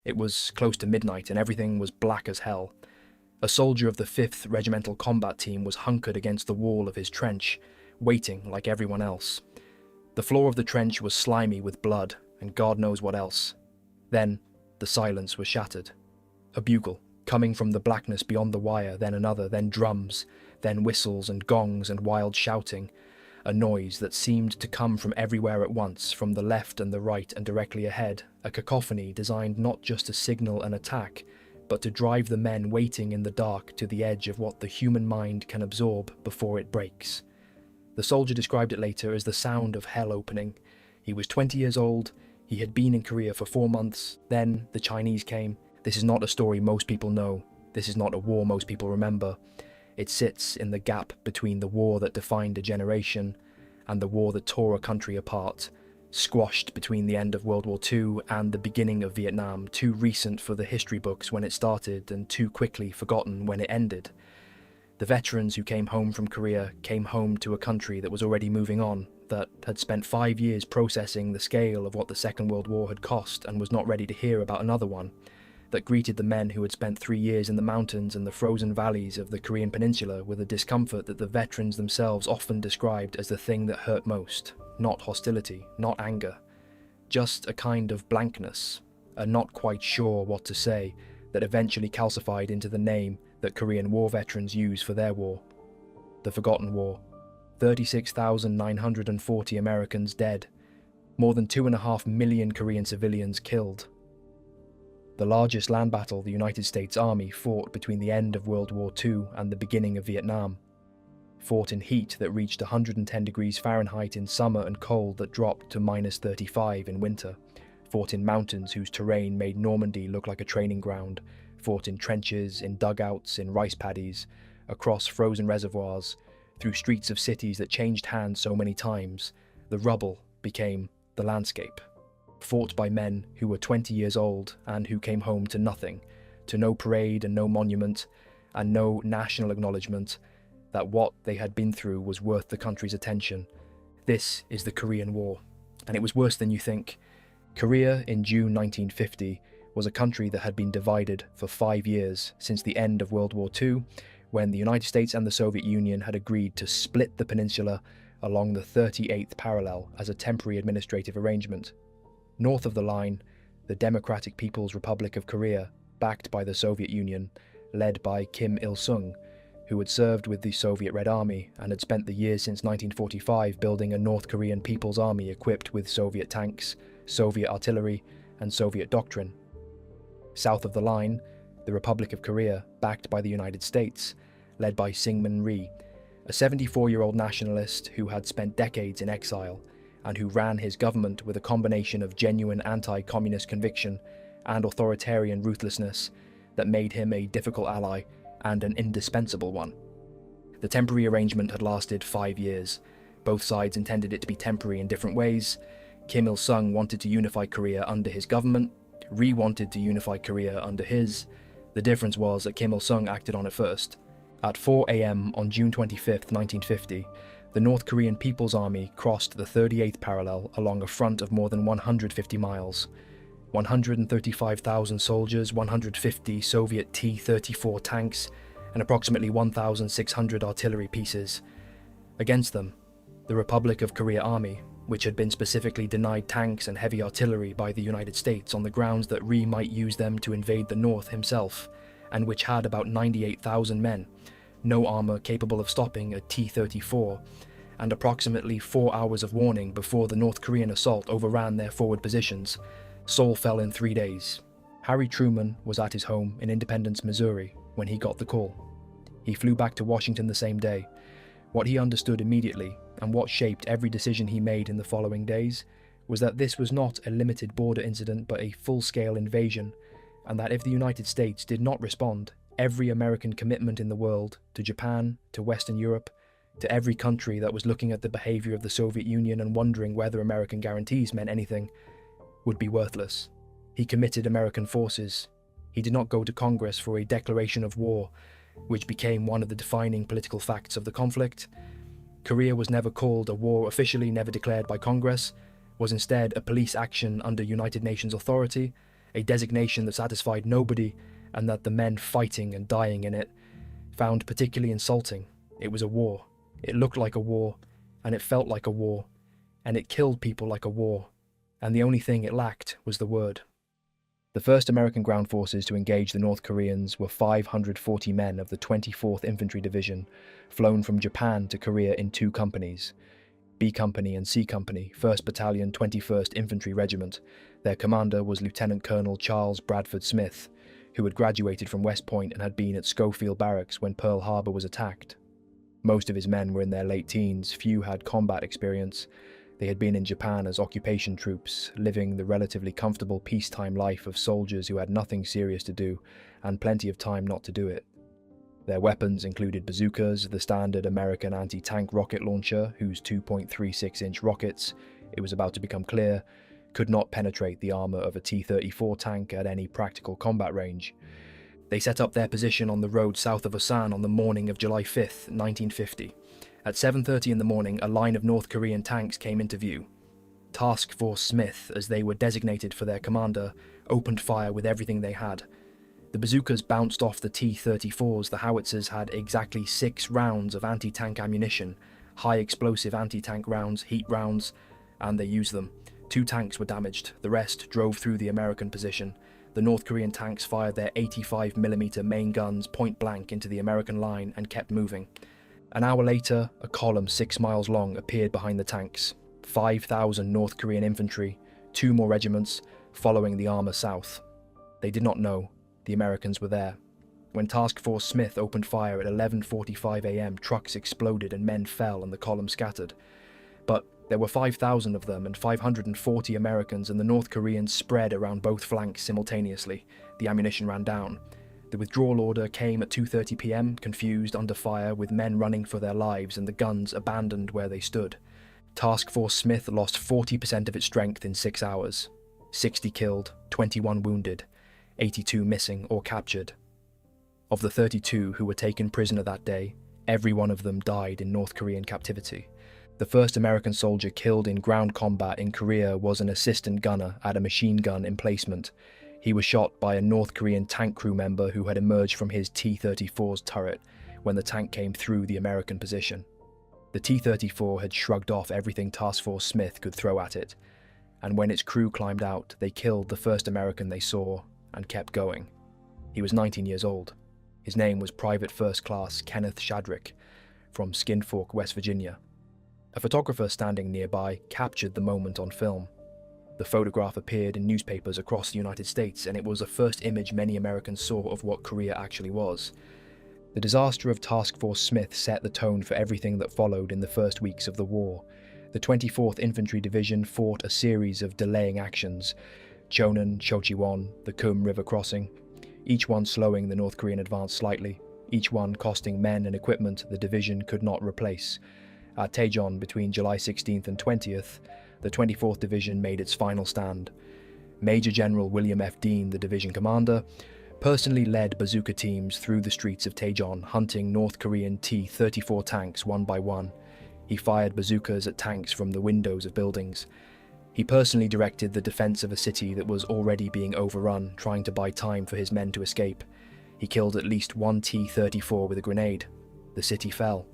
It was close to midnight and everything was black as hell. A soldier of the 5th Regimental Combat Team was hunkered against the wall of his trench, waiting like everyone else. The floor of the trench was slimy with blood, and God knows what else. Then, the silence was shattered. A bugle, coming from the blackness beyond the wire, then another, then drums, then whistles and gongs and wild shouting. A noise that seemed to come from everywhere at once, from the left and the right and directly ahead, a cacophony designed not just to signal an attack, but to drive the men waiting in the dark to the edge of what the human mind can absorb before it breaks. The soldier described it later as the sound of hell opening. He was 20 years old, he had been in Korea for 4 months, then the Chinese came. This is not a story most people know, this is not a war most people remember. It sits in the gap between the war that defined a generation and the war that tore a country apart, squashed between the end of World War II and the beginning of Vietnam, too recent for the history books when it started and too quickly forgotten when it ended. The veterans who came home from Korea came home to a country that was already moving on, that had spent 5 years processing the scale of what the Second World War had cost and was not ready to hear about another one, that greeted the men who had spent 3 years in the mountains and the frozen valleys of the Korean peninsula with a discomfort that the veterans themselves often described as the thing that hurt most. Not hostility, not anger, just a kind of blankness, a not quite sure what to say, that eventually calcified into the name that Korean war veterans use for their war. The Forgotten War. 36,940 Americans dead. More than 2.5 million Korean civilians killed. The largest land battle the United States Army fought between the end of World War II and the beginning of Vietnam. Fought in heat that reached 110 degrees Fahrenheit in summer and cold that dropped to -35 in winter. Fought in mountains whose terrain made Normandy look like a training ground. Fought in trenches, in dugouts, in rice paddies, across frozen reservoirs, through streets of cities that changed hands so many times. The rubble became the landscape. Fought by men who were 20 years old and who came home to nothing, to no parade and no monument, and no national acknowledgement that what they had been through was worth the country's attention. This is the Korean War, and it was worse than you think. Korea in June 1950 was a country that had been divided for 5 years since the end of World War II, when the United States and the Soviet Union had agreed to split the peninsula along the 38th parallel as a temporary administrative arrangement. North of the line, the Democratic People's Republic of Korea, backed by the Soviet Union, led by Kim Il-sung, who had served with the Soviet Red Army and had spent the years since 1945 building a North Korean People's Army equipped with Soviet tanks, Soviet artillery, and Soviet doctrine. South of the line, the Republic of Korea, backed by the United States, led by Syngman Rhee, a 74-year-old nationalist who had spent decades in exile and who ran his government with a combination of genuine anti-communist conviction and authoritarian ruthlessness that made him a difficult ally and an indispensable one. The temporary arrangement had lasted 5 years. Both sides intended it to be temporary in different ways. Kim Il-sung wanted to unify Korea under his government. Rhee wanted to unify Korea under his. The difference was that Kim Il-sung acted on it first. At 4 a.m. on June 25, 1950, the North Korean People's Army crossed the 38th parallel along a front of more than 150 miles. 135,000 soldiers, 150 Soviet T-34 tanks, and approximately 1,600 artillery pieces. Against them, the Republic of Korea Army, which had been specifically denied tanks and heavy artillery by the United States on the grounds that Rhee might use them to invade the North himself, and which had about 98,000 men, no armour capable of stopping a T-34, and approximately 4 hours of warning before the North Korean assault overran their forward positions. Seoul fell in 3 days. Harry Truman was at his home in Independence, Missouri, when he got the call. He flew back to Washington the same day. What he understood immediately, and what shaped every decision he made in the following days, was that this was not a limited border incident but a full-scale invasion, and that if the United States did not respond, every American commitment in the world, to Japan, to Western Europe, to every country that was looking at the behaviour of the Soviet Union and wondering whether American guarantees meant anything, would be worthless. He committed American forces. He did not go to Congress for a declaration of war, which became one of the defining political facts of the conflict. Korea was never called a war officially, never declared by Congress, was instead a police action under United Nations authority, a designation that satisfied nobody and that the men fighting and dying in it found particularly insulting. It was a war. It looked like a war, and it felt like a war, and it killed people like a war, and the only thing it lacked was the word. The first American ground forces to engage the North Koreans were 540 men of the 24th Infantry Division, flown from Japan to Korea in 2 companies, B Company and C Company, 1st Battalion, 21st Infantry Regiment. Their commander was Lieutenant Colonel Charles Bradford Smith, who had graduated from West Point and had been at Schofield Barracks when Pearl Harbor was attacked. Most of his men were in their late teens, few had combat experience. They had been in Japan as occupation troops, living the relatively comfortable peacetime life of soldiers who had nothing serious to do and plenty of time not to do it. Their weapons included bazookas, the standard American anti-tank rocket launcher, whose 2.36-inch rockets, it was about to become clear, could not penetrate the armor of a T-34 tank at any practical combat range. They set up their position on the road south of Busan on the morning of July 5th, 1950. At 7:30 in the morning, a line of North Korean tanks came into view. Task Force Smith, as they were designated for their commander, opened fire with everything they had. The bazookas bounced off the T-34s. The howitzers had exactly 6 rounds of anti-tank ammunition, high explosive anti-tank rounds, heat rounds, and they used them. 2 tanks were damaged. The rest drove through the American position. The North Korean tanks fired their 85mm main guns point blank into the American line and kept moving. An hour later, a column 6 miles long appeared behind the tanks. 5,000 North Korean infantry, 2 more regiments, following the armor south. They did not know the Americans were there. When Task Force Smith opened fire at 11:45 a.m., trucks exploded and men fell and the column scattered. But there were 5,000 of them and 540 Americans, and the North Koreans spread around both flanks simultaneously. The ammunition ran down. The withdrawal order came at 2:30 p.m, confused, under fire, with men running for their lives and the guns abandoned where they stood. Task Force Smith lost 40% of its strength in 6 hours. 60 killed, 21 wounded, 82 missing or captured. Of the 32 who were taken prisoner that day, every one of them died in North Korean captivity. The first American soldier killed in ground combat in Korea was an assistant gunner at a machine gun emplacement. He was shot by a North Korean tank crew member who had emerged from his T-34's turret when the tank came through the American position. The T-34 had shrugged off everything Task Force Smith could throw at it, and when its crew climbed out, they killed the first American they saw and kept going. He was 19 years old. His name was Private First Class Kenneth Shadrick from Skinfork, West Virginia. A photographer standing nearby captured the moment on film. The photograph appeared in newspapers across the United States, and it was the first image many Americans saw of what Korea actually was. The disaster of Task Force Smith set the tone for everything that followed in the first weeks of the war. The 24th Infantry Division fought a series of delaying actions, Chosin, Chochiwon, the Kum River crossing, each one slowing the North Korean advance slightly, each one costing men and equipment the division could not replace. At Daejeon between July 16th and 20th, the 24th Division made its final stand. Major General William F. Dean, the division commander, personally led bazooka teams through the streets of Daejeon, hunting North Korean T-34 tanks one by one. He fired bazookas at tanks from the windows of buildings. He personally directed the defense of a city that was already being overrun, trying to buy time for his men to escape. He killed at least 1 T-34 with a grenade. The city fell.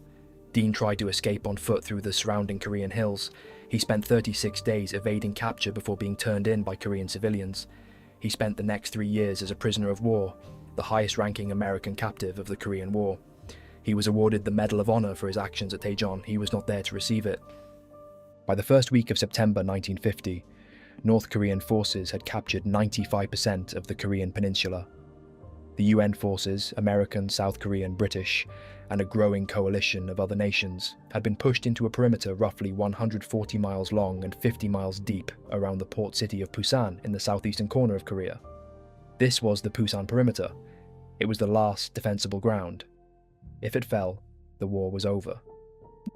Dean tried to escape on foot through the surrounding Korean hills. He spent 36 days evading capture before being turned in by Korean civilians. He spent the next 3 years as a prisoner of war, the highest-ranking American captive of the Korean War. He was awarded the Medal of Honor for his actions at Daejeon. He was not there to receive it. By the first week of September 1950, North Korean forces had captured 95% of the Korean peninsula. The UN forces, American, South Korean, British, and a growing coalition of other nations, had been pushed into a perimeter roughly 140 miles long and 50 miles deep around the port city of Busan in the southeastern corner of Korea. This was the Busan perimeter. It was the last defensible ground. If it fell, the war was over.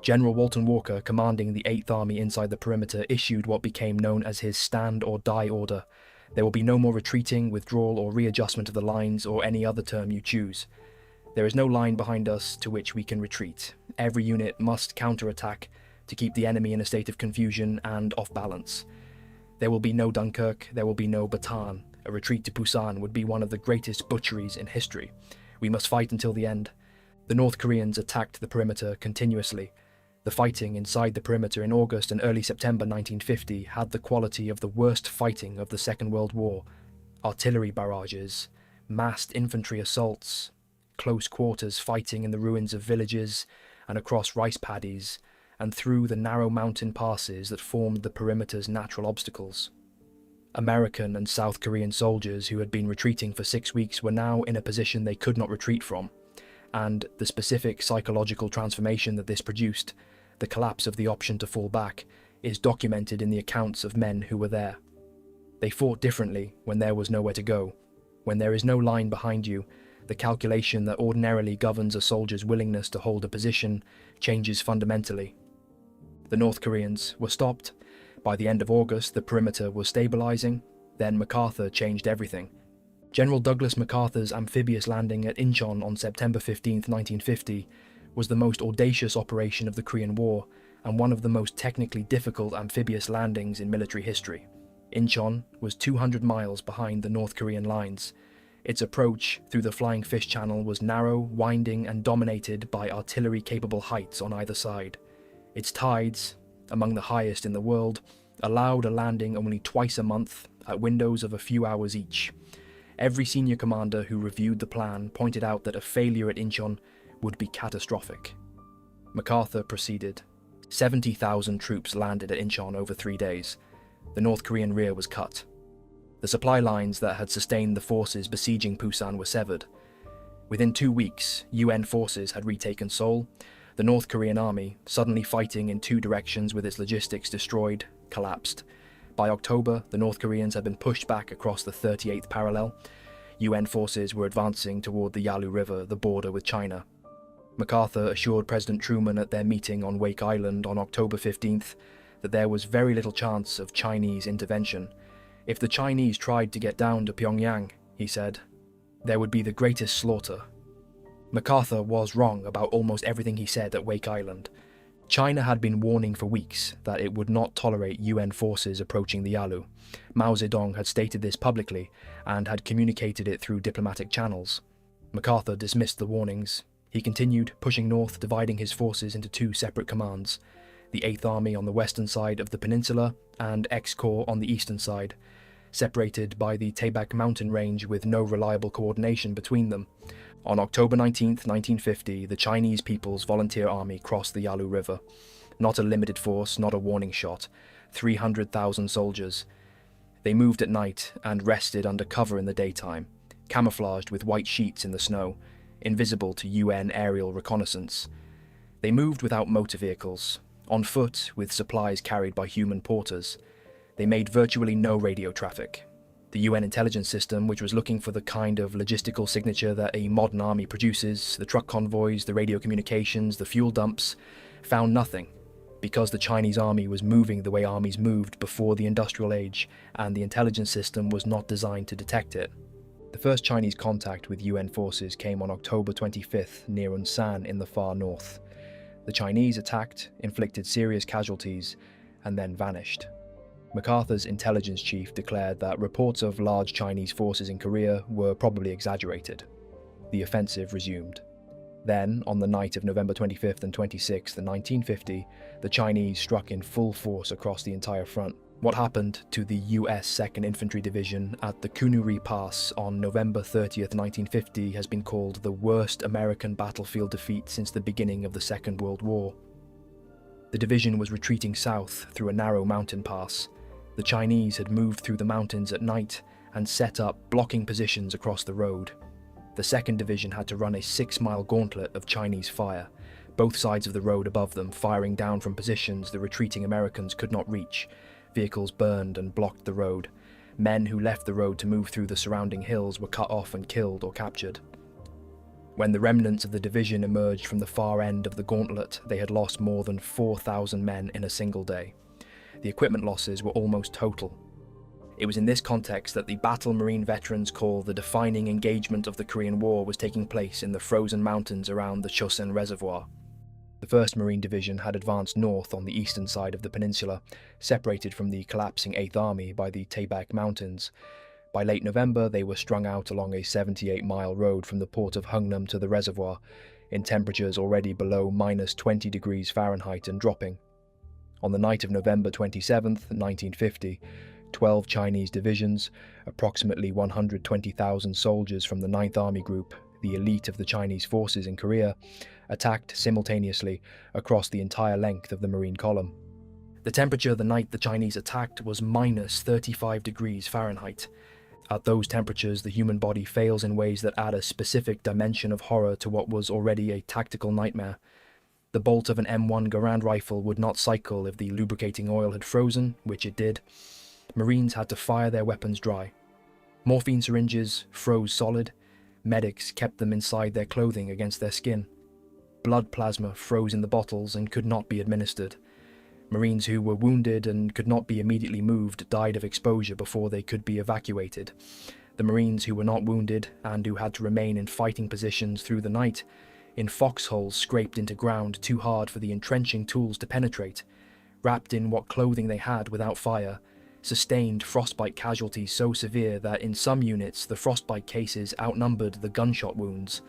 General Walton Walker, commanding the 8th Army inside the perimeter, issued what became known as his stand or die order. There will be no more retreating, withdrawal, or readjustment of the lines, or any other term you choose. There is no line behind us to which we can retreat. Every unit must counterattack to keep the enemy in a state of confusion and off balance. There will be no Dunkirk, there will be no Bataan. A retreat to Busan would be one of the greatest butcheries in history. We must fight until the end. The North Koreans attacked the perimeter continuously. The fighting inside the perimeter in August and early September 1950 had the quality of the worst fighting of the Second World War. Artillery barrages, massed infantry assaults, close quarters fighting in the ruins of villages and across rice paddies and through the narrow mountain passes that formed the perimeter's natural obstacles. American and South Korean soldiers who had been retreating for 6 weeks were now in a position they could not retreat from, and the specific psychological transformation that this produced, the collapse of the option to fall back, is documented in the accounts of men who were there. They fought differently when there was nowhere to go. When there is no line behind you, the calculation that ordinarily governs a soldier's willingness to hold a position changes fundamentally. The North Koreans were stopped. By the end of August, the perimeter was stabilizing. Then MacArthur changed everything. General Douglas MacArthur's amphibious landing at Inchon on September 15, 1950, was the most audacious operation of the Korean War and one of the most technically difficult amphibious landings in military history. Inchon was 200 miles behind the North Korean lines. Its approach through the Flying Fish Channel was narrow, winding, and dominated by artillery-capable heights on either side. Its tides, among the highest in the world, allowed a landing only twice a month at windows of a few hours each. Every senior commander who reviewed the plan pointed out that a failure at Inchon would be catastrophic. MacArthur proceeded. 70,000 troops landed at Inchon over 3 days. The North Korean rear was cut. The supply lines that had sustained the forces besieging Busan were severed. Within 2 weeks, UN forces had retaken Seoul. The North Korean army, suddenly fighting in 2 directions with its logistics destroyed, collapsed. By October, the North Koreans had been pushed back across the 38th parallel. UN forces were advancing toward the Yalu River, the border with China. MacArthur assured President Truman at their meeting on Wake Island on October 15th that there was very little chance of Chinese intervention. If the Chinese tried to get down to Pyongyang, he said, there would be the greatest slaughter. MacArthur was wrong about almost everything he said at Wake Island. China had been warning for weeks that it would not tolerate UN forces approaching the Yalu. Mao Zedong had stated this publicly and had communicated it through diplomatic channels. MacArthur dismissed the warnings. He continued pushing north, dividing his forces into 2 separate commands, the 8th Army on the western side of the peninsula and X-Corps on the eastern side, separated by the Taebaek mountain range with no reliable coordination between them. On October 19, 1950, the Chinese People's Volunteer Army crossed the Yalu River. Not a limited force, not a warning shot. 300,000 soldiers. They moved at night and rested under cover in the daytime, camouflaged with white sheets in the snow, invisible to UN aerial reconnaissance. They moved without motor vehicles, on foot with supplies carried by human porters. They made virtually no radio traffic. The UN intelligence system, which was looking for the kind of logistical signature that a modern army produces, the truck convoys, the radio communications, the fuel dumps, found nothing, because the Chinese army was moving the way armies moved before the industrial age, and the intelligence system was not designed to detect it. The first Chinese contact with UN forces came on October 25th near Unsan in the far north. The Chinese attacked, inflicted serious casualties, and then vanished. MacArthur's intelligence chief declared that reports of large Chinese forces in Korea were probably exaggerated. The offensive resumed. Then, on the night of November 25th and 26th, 1950, the Chinese struck in full force across the entire front. What happened to the US 2nd Infantry Division at the Kunuri Pass on November 30th, 1950 has been called the worst American battlefield defeat since the beginning of the Second World War. The division was retreating south through a narrow mountain pass. The Chinese had moved through the mountains at night and set up blocking positions across the road. The 2nd Division had to run a 6-mile gauntlet of Chinese fire, both sides of the road above them firing down from positions the retreating Americans could not reach. Vehicles burned and blocked the road. Men who left the road to move through the surrounding hills were cut off and killed or captured. When the remnants of the division emerged from the far end of the gauntlet, they had lost more than 4,000 men in a single day. The equipment losses were almost total. It was in this context that the battle Marine veterans call the defining engagement of the Korean War was taking place in the frozen mountains around the Chosin Reservoir. The 1st Marine Division had advanced north on the eastern side of the peninsula, separated from the collapsing 8th Army by the Taebaek Mountains. By late November, they were strung out along a 78-mile road from the port of Hungnam to the reservoir, in temperatures already below -20 degrees Fahrenheit and dropping. On the night of November 27, 1950, 12 Chinese divisions, approximately 120,000 soldiers from the 9th Army Group, the elite of the Chinese forces in Korea, attacked simultaneously across the entire length of the Marine Column. The temperature the night the Chinese attacked was -35 degrees Fahrenheit. At those temperatures, the human body fails in ways that add a specific dimension of horror to what was already a tactical nightmare. The bolt of an M1 Garand rifle would not cycle if the lubricating oil had frozen, which it did. Marines had to fire their weapons dry. Morphine syringes froze solid. Medics kept them inside their clothing against their skin. Blood plasma froze in the bottles and could not be administered. Marines who were wounded and could not be immediately moved died of exposure before they could be evacuated. The Marines who were not wounded and who had to remain in fighting positions through the night, in foxholes scraped into ground too hard for the entrenching tools to penetrate, wrapped in what clothing they had without fire, sustained frostbite casualties so severe that in some units the frostbite cases outnumbered the gunshot wounds.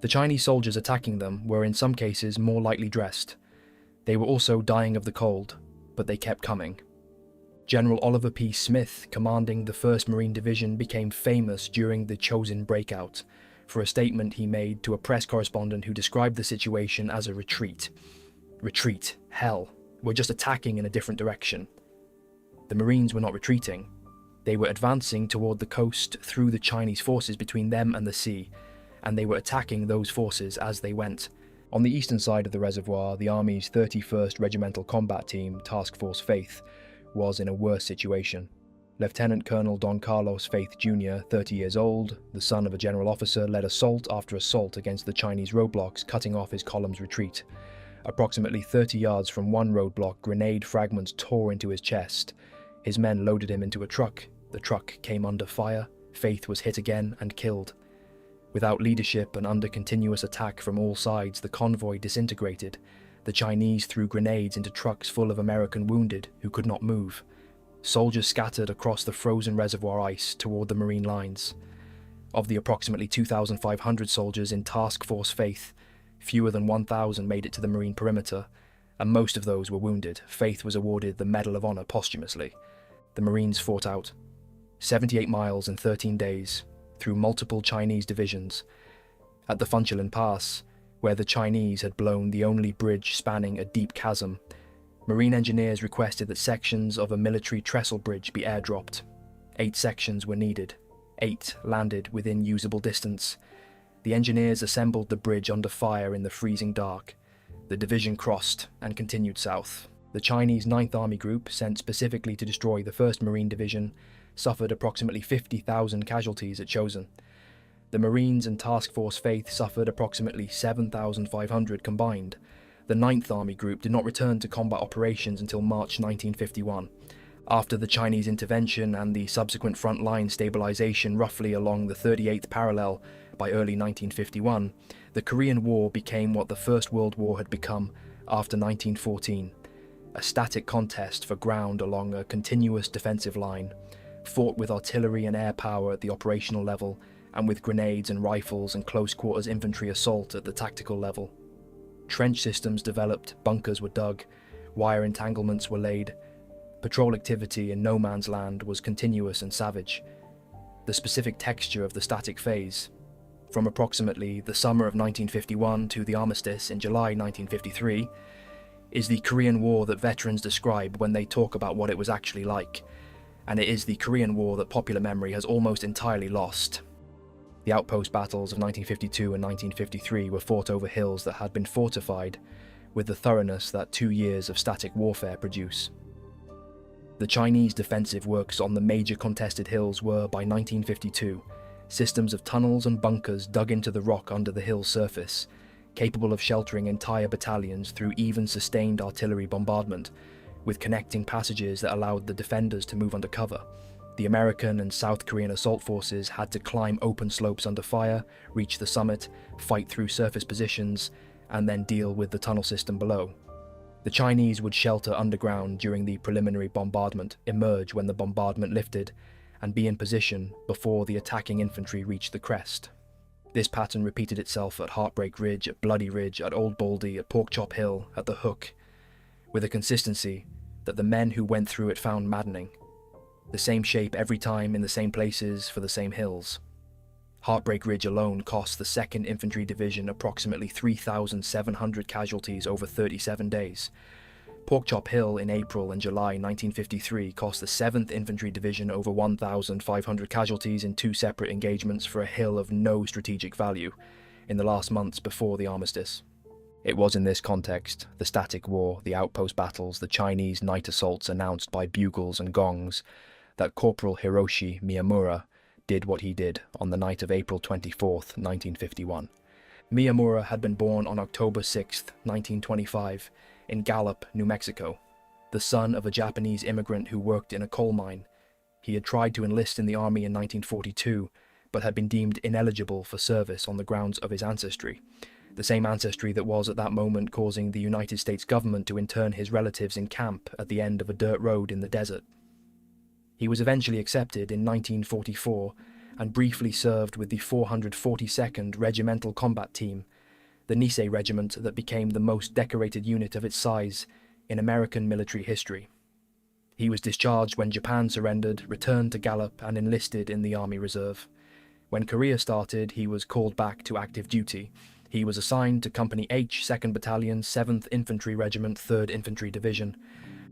The Chinese soldiers attacking them were in some cases more lightly dressed. They were also dying of the cold, but they kept coming. General Oliver P. Smith, commanding the 1st Marine Division, became famous during the Chosin breakout for a statement he made to a press correspondent who described the situation as a retreat. Retreat, hell, we're just attacking in a different direction. The Marines were not retreating. They were advancing toward the coast through the Chinese forces between them and the sea, and they were attacking those forces as they went. On the eastern side of the reservoir, the Army's 31st Regimental Combat Team, Task Force Faith, was in a worse situation. Lieutenant Colonel Don Carlos Faith Jr., 30 years old, the son of a general officer, led assault after assault against the Chinese roadblocks, cutting off his column's retreat. Approximately 30 yards from one roadblock, grenade fragments tore into his chest. His men loaded him into a truck. The truck came under fire. Faith was hit again and killed. Without leadership and under continuous attack from all sides, the convoy disintegrated. The Chinese threw grenades into trucks full of American wounded who could not move. Soldiers scattered across the frozen reservoir ice toward the Marine lines. Of the approximately 2,500 soldiers in Task Force Faith, fewer than 1,000 made it to the Marine perimeter, and most of those were wounded. Faith was awarded the Medal of Honor posthumously. The Marines fought out 78 miles in 13 days, through multiple Chinese divisions. At the Funchalen Pass, where the Chinese had blown the only bridge spanning a deep chasm, Marine engineers requested that sections of a military trestle bridge be airdropped. 8 sections were needed. 8 landed within usable distance. The engineers assembled the bridge under fire in the freezing dark. The division crossed and continued south. The Chinese 9th Army Group, sent specifically to destroy the 1st Marine Division, suffered approximately 50,000 casualties at Chosin. The Marines and Task Force Faith suffered approximately 7,500 combined. The 9th Army Group did not return to combat operations until March 1951. After the Chinese intervention and the subsequent front line stabilization roughly along the 38th parallel by early 1951, the Korean War became what the First World War had become after 1914, a static contest for ground along a continuous defensive line, fought with artillery and air power at the operational level, and with grenades and rifles and close-quarters infantry assault at the tactical level. Trench systems developed, bunkers were dug, wire entanglements were laid. Patrol activity in no man's land was continuous and savage. The specific texture of the static phase, from approximately the summer of 1951 to the Armistice in July 1953, is the Korean War that veterans describe when they talk about what it was actually like, and it is the Korean War that popular memory has almost entirely lost. The outpost battles of 1952 and 1953 were fought over hills that had been fortified with the thoroughness that 2 years of static warfare produce. The Chinese defensive works on the major contested hills were, by 1952, systems of tunnels and bunkers dug into the rock under the hill's surface, capable of sheltering entire battalions through even sustained artillery bombardment, with connecting passages that allowed the defenders to move under cover. The American and South Korean assault forces had to climb open slopes under fire, reach the summit, fight through surface positions, and then deal with the tunnel system below. The Chinese would shelter underground during the preliminary bombardment, emerge when the bombardment lifted, and be in position before the attacking infantry reached the crest. This pattern repeated itself at Heartbreak Ridge, at Bloody Ridge, at Old Baldy, at Porkchop Hill, at the Hook, with a consistency that the men who went through it found maddening. The same shape every time in the same places for the same hills. Heartbreak Ridge alone cost the 2nd Infantry Division approximately 3,700 casualties over 37 days. Porkchop Hill in April and July 1953 cost the 7th Infantry Division over 1,500 casualties in 2 separate engagements for a hill of no strategic value in the last months before the Armistice. It was in this context, the static war, the outpost battles, the Chinese night assaults announced by bugles and gongs, that Corporal Hiroshi Miyamura did what he did on the night of April 24th, 1951. Miyamura had been born on October 6th, 1925, in Gallup, New Mexico, the son of a Japanese immigrant who worked in a coal mine. He had tried to enlist in the army in 1942, but had been deemed ineligible for service on the grounds of his ancestry, the same ancestry that was at that moment causing the United States government to intern his relatives in camp at the end of a dirt road in the desert. He was eventually accepted in 1944 and briefly served with the 442nd Regimental Combat Team, the Nisei regiment that became the most decorated unit of its size in American military history. He was discharged when Japan surrendered, returned to Gallup, and enlisted in the Army Reserve. When Korea started, he was called back to active duty. He was assigned to Company H, 2nd Battalion, 7th Infantry Regiment, 3rd Infantry Division.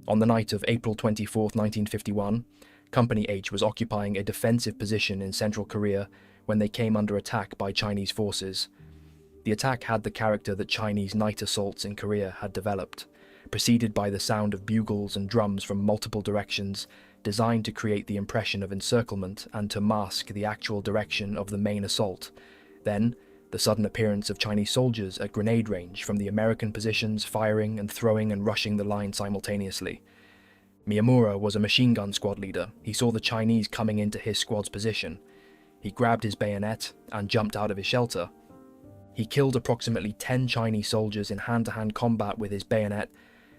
On the night of April 24, 1951, Company H was occupying a defensive position in central Korea when they came under attack by Chinese forces. The attack had the character that Chinese night assaults in Korea had developed, preceded by the sound of bugles and drums from multiple directions, designed to create the impression of encirclement and to mask the actual direction of the main assault. Then, the sudden appearance of Chinese soldiers at grenade range from the American positions, firing and throwing and rushing the line simultaneously. Miyamura was a machine gun squad leader. He saw the Chinese coming into his squad's position. He grabbed his bayonet and jumped out of his shelter. He killed approximately 10 Chinese soldiers in hand-to-hand combat with his bayonet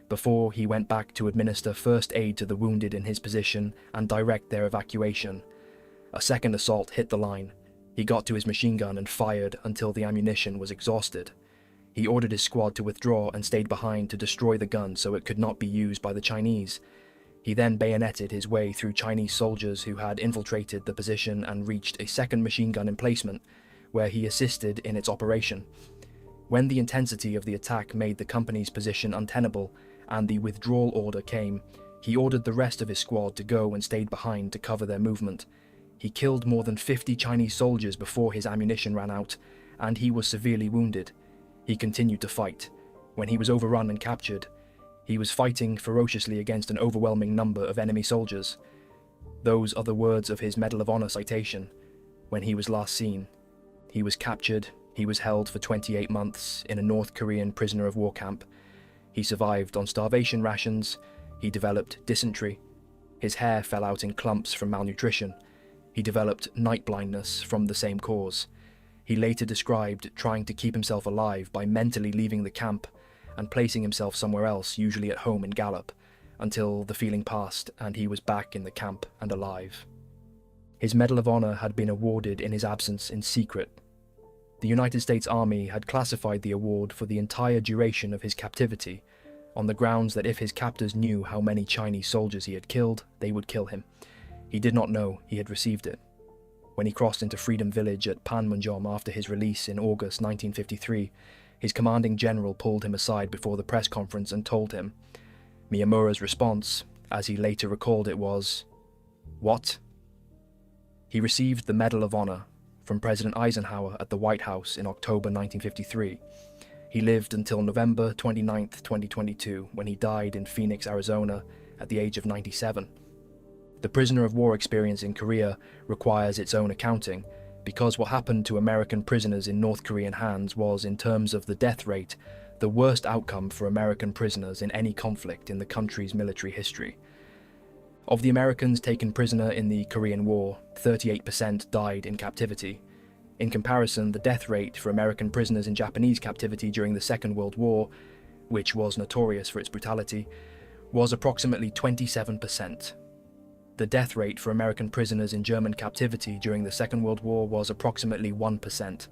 before he went back to administer first aid to the wounded in his position and direct their evacuation. A second assault hit the line. He got to his machine gun and fired until the ammunition was exhausted. He ordered his squad to withdraw and stayed behind to destroy the gun so it could not be used by the Chinese. He then bayoneted his way through Chinese soldiers who had infiltrated the position and reached a second machine gun emplacement, where he assisted in its operation. When the intensity of the attack made the company's position untenable and the withdrawal order came, he ordered the rest of his squad to go and stayed behind to cover their movement. He killed more than 50 Chinese soldiers before his ammunition ran out, and he was severely wounded. He continued to fight. When he was overrun and captured, he was fighting ferociously against an overwhelming number of enemy soldiers. Those are the words of his Medal of Honor citation. When he was last seen, he was captured. He was held for 28 months in a North Korean prisoner of war camp. He survived on starvation rations. He developed dysentery. His hair fell out in clumps from malnutrition. He developed night blindness from the same cause. He later described trying to keep himself alive by mentally leaving the camp and placing himself somewhere else, usually at home in Gallup, until the feeling passed and he was back in the camp and alive. His Medal of Honor had been awarded in his absence in secret. The United States Army had classified the award for the entire duration of his captivity, on the grounds that if his captors knew how many Chinese soldiers he had killed, they would kill him. He did not know he had received it. When he crossed into Freedom Village at Panmunjom after his release in August 1953, his commanding general pulled him aside before the press conference and told him. Miyamura's response, as he later recalled it, was, "What?" He received the Medal of Honor from President Eisenhower at the White House in October 1953. He lived until November 29, 2022, when he died in Phoenix, Arizona, at the age of 97. The prisoner of war experience in Korea requires its own accounting, because what happened to American prisoners in North Korean hands was, in terms of the death rate, the worst outcome for American prisoners in any conflict in the country's military history. Of the Americans taken prisoner in the Korean War, 38% died in captivity. In comparison, the death rate for American prisoners in Japanese captivity during the Second World War, which was notorious for its brutality, was approximately 27%. The death rate for American prisoners in German captivity during the Second World War was approximately 1%,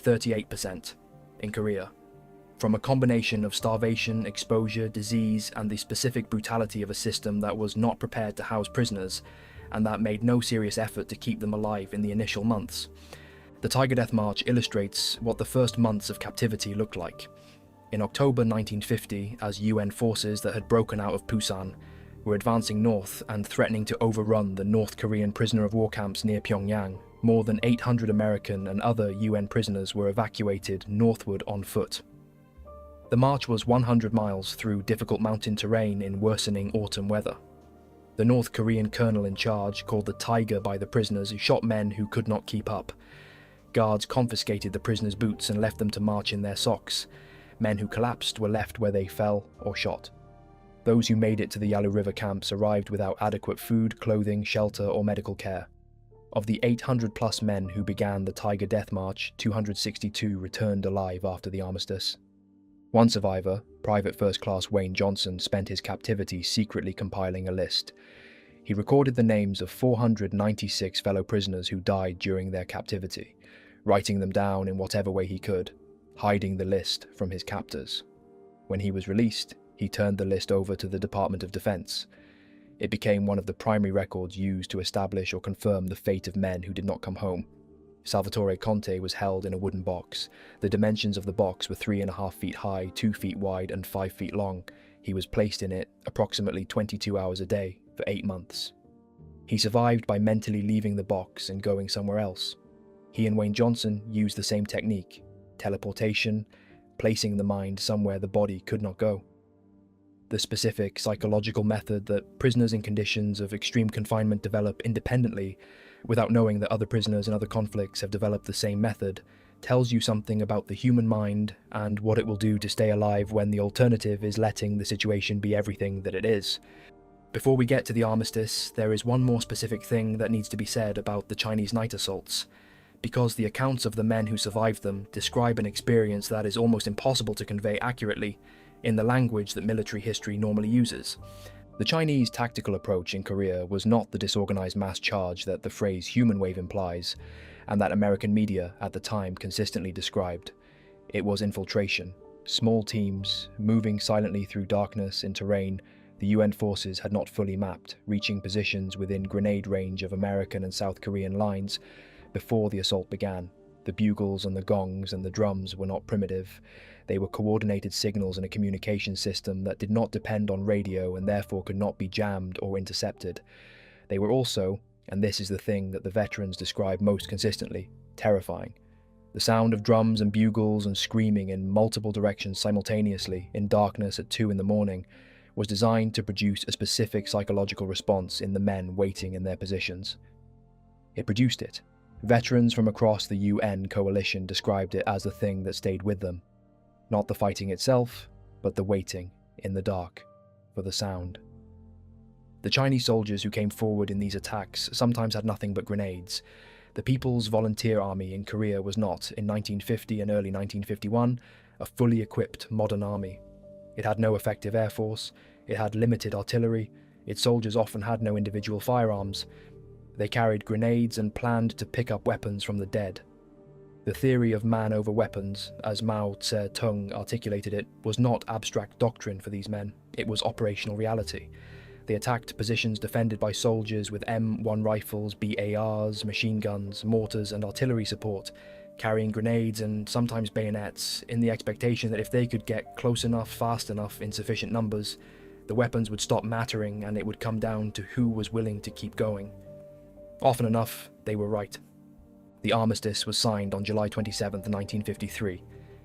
38% in Korea. From a combination of starvation, exposure, disease, and the specific brutality of a system that was not prepared to house prisoners, and that made no serious effort to keep them alive in the initial months. The Tiger Death March illustrates what the first months of captivity looked like. In October 1950, as UN forces that had broken out of Busan were advancing north and threatening to overrun the North Korean prisoner of war camps near Pyongyang, more than 800 American and other UN prisoners were evacuated northward on foot. The march was 100 miles through difficult mountain terrain in worsening autumn weather. The North Korean colonel in charge called the Tiger by the prisoners who shot men who could not keep up. Guards confiscated the prisoners' boots and left them to march in their socks. Men who collapsed were left where they fell or shot. Those who made it to the Yalu River camps arrived without adequate food, clothing, shelter, or medical care. Of the 800-plus men who began the Tiger Death March, 262 returned alive after the armistice. One survivor, Private First Class Wayne Johnson, spent his captivity secretly compiling a list. He recorded the names of 496 fellow prisoners who died during their captivity, writing them down in whatever way he could, hiding the list from his captors. When he was released, he turned the list over to the Department of Defense. It became one of the primary records used to establish or confirm the fate of men who did not come home. Salvatore Conte was held in a wooden box. The dimensions of the box were 3.5 feet high, 2 feet wide, and 5 feet long. He was placed in it approximately 22 hours a day for 8 months. He survived by mentally leaving the box and going somewhere else. He and Wayne Johnson used the same technique, teleportation, placing the mind somewhere the body could not go. The specific psychological method that prisoners in conditions of extreme confinement develop independently, without knowing that other prisoners in other conflicts have developed the same method, tells you something about the human mind and what it will do to stay alive when the alternative is letting the situation be everything that it is. Before we get to the armistice, there is one more specific thing that needs to be said about the Chinese night assaults, because the accounts of the men who survived them describe an experience that is almost impossible to convey accurately in the language that military history normally uses. The Chinese tactical approach in Korea was not the disorganized mass charge that the phrase human wave implies, and that American media at the time consistently described. It was infiltration. Small teams, moving silently through darkness in terrain the UN forces had not fully mapped, reaching positions within grenade range of American and South Korean lines before the assault began. The bugles and the gongs and the drums were not primitive. They were coordinated signals in a communication system that did not depend on radio and therefore could not be jammed or intercepted. They were also, and this is the thing that the veterans describe most consistently, terrifying. The sound of drums and bugles and screaming in multiple directions simultaneously in darkness at 2 a.m. was designed to produce a specific psychological response in the men waiting in their positions. It produced it. Veterans from across the UN coalition described it as the thing that stayed with them. Not the fighting itself, but the waiting, in the dark, for the sound. The Chinese soldiers who came forward in these attacks sometimes had nothing but grenades. The People's Volunteer Army in Korea was not, in 1950 and early 1951, a fully equipped modern army. It had no effective air force, it had limited artillery, its soldiers often had no individual firearms. They carried grenades and planned to pick up weapons from the dead. The theory of man over weapons, as Mao Tse-tung articulated it, was not abstract doctrine for these men, it was operational reality. They attacked positions defended by soldiers with M1 rifles, BARs, machine guns, mortars and artillery support, carrying grenades and sometimes bayonets, in the expectation that if they could get close enough, fast enough, in sufficient numbers, the weapons would stop mattering and it would come down to who was willing to keep going. Often enough, they were right. The armistice was signed on July 27, 1953.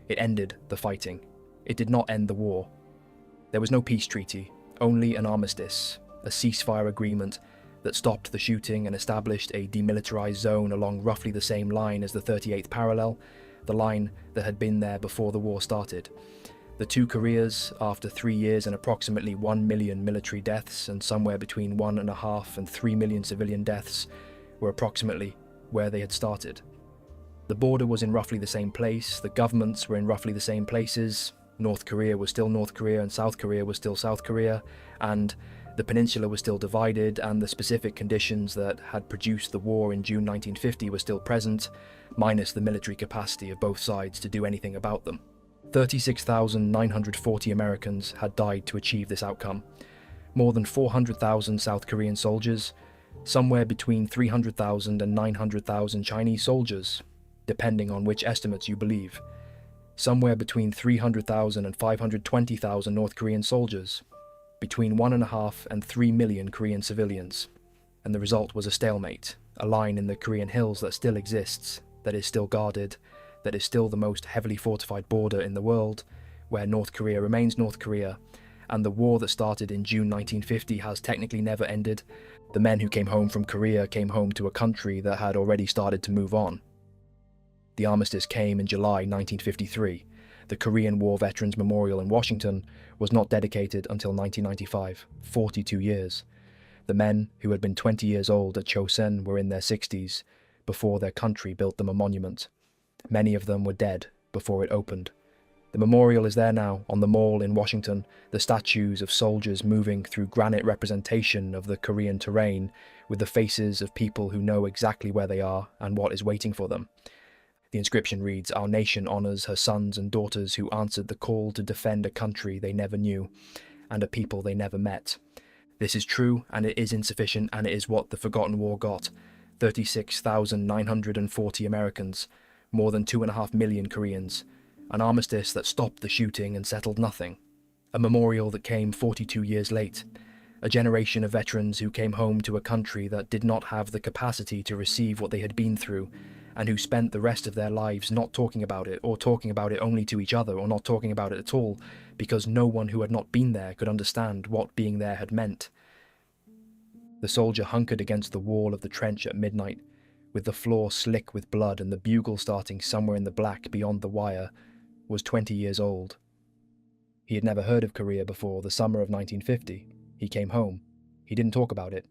It ended the fighting. It did not end the war. There was no peace treaty, only an armistice, a ceasefire agreement that stopped the shooting and established a demilitarized zone along roughly the same line as the 38th parallel, the line that had been there before the war started. The two Koreas, after 3 years and approximately 1 million military deaths and somewhere between 1.5 and 3 million civilian deaths, were approximately where they had started. The border was in roughly the same place, the governments were in roughly the same places, North Korea was still North Korea and South Korea was still South Korea, and The peninsula was still divided, and the specific conditions that had produced the war in June 1950 were still present, minus the military capacity of both sides to do anything about them. 36,940 Americans had died to achieve this outcome. More than 400,000 South Korean soldiers, somewhere between 300,000 and 900,000 Chinese soldiers, depending on which estimates you believe. Somewhere between 300,000 and 520,000 North Korean soldiers, between 1.5 and 3 million Korean civilians. And the result was a stalemate, a line in the Korean hills that still exists, that is still guarded, that is still the most heavily fortified border in the world, where North Korea remains North Korea, and the war that started in June 1950 has technically never ended. The men who came home from Korea came home to a country that had already started to move on. The armistice came in July 1953. The Korean War Veterans Memorial in Washington was not dedicated until 1995, 42 years. The men who had been 20 years old at Chosin were in their 60s before their country built them a monument. Many of them were dead before it opened. The memorial is there now, on the Mall in Washington, the statues of soldiers moving through granite representation of the Korean terrain, with the faces of people who know exactly where they are and what is waiting for them. The inscription reads, "Our nation honours her sons and daughters who answered the call to defend a country they never knew, and a people they never met." This is true, and it is insufficient, and it is what the Forgotten War got. 36,940 Americans, more than 2.5 million Koreans, an armistice that stopped the shooting and settled nothing, a memorial that came 42 years late, a generation of veterans who came home to a country that did not have the capacity to receive what they had been through, and who spent the rest of their lives not talking about it, or talking about it only to each other, or not talking about it at all, because no one who had not been there could understand what being there had meant. The soldier hunkered against the wall of the trench at midnight, with the floor slick with blood and the bugle starting somewhere in the black beyond the wire, was 20 years old. He had never heard of Korea before the summer of 1950. He came home. He didn't talk about it.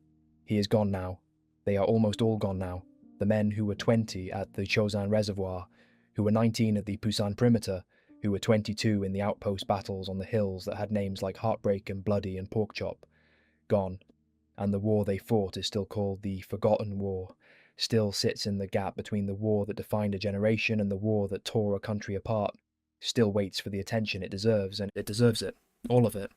He is gone now. They are almost all gone now. The men who were 20 at the Chosin Reservoir, who were 19 at the Busan perimeter, who were 22 in the outpost battles on the hills that had names like Heartbreak and Bloody and Porkchop. Gone. And the war they fought is still called the Forgotten War, still sits in the gap between the war that defined a generation and the war that tore a country apart, still waits for the attention it deserves, and it deserves it, all of it.